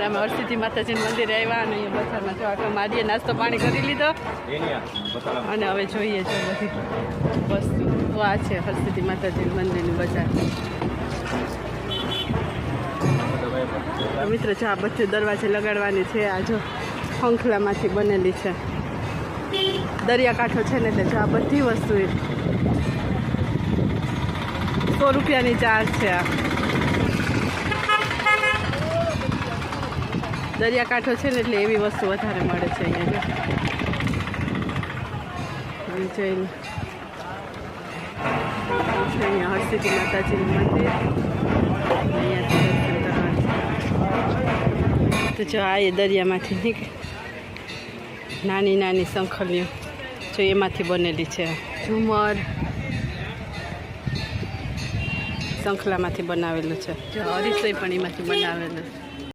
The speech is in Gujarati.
અત્યારે અમે હરસિદ્ધિ માતાજીનું મંદિરે આવ્યા અને અહીંયા બજારમાં જો આટલો મારીએ નાસ્તો પાણી કરી લીધો અને હવે જોઈએ જો બધી વસ્તુ તો આ છે હરસિદ્ધિ માતાજીનું મંદિરનું બજાર. મિત્ર જો આ બધી દરવાજે લગાડવાની છે. આ જો શંખલામાંથી બનેલી છે. દરિયાકાંઠો છે ને એટલે જો આ બધી વસ્તુ 100 રૂપિયાની ચાર્જ છે. આ દરિયાકાંઠો છે ને એટલે એવી વસ્તુ વધારે મળે છે અહીંયા જોઈને. અહીંયા હરસિદ્ધિ માતાજીનું મંદિર અહીંયાથી તો જો આ એ દરિયામાંથી નીકળે નાની નાની શંખલીઓ જો એમાંથી બનેલી છે. ઝુમર શંખલામાંથી બનાવેલું છે. જો હરીસોઈ પણ એમાંથી બનાવેલું છે.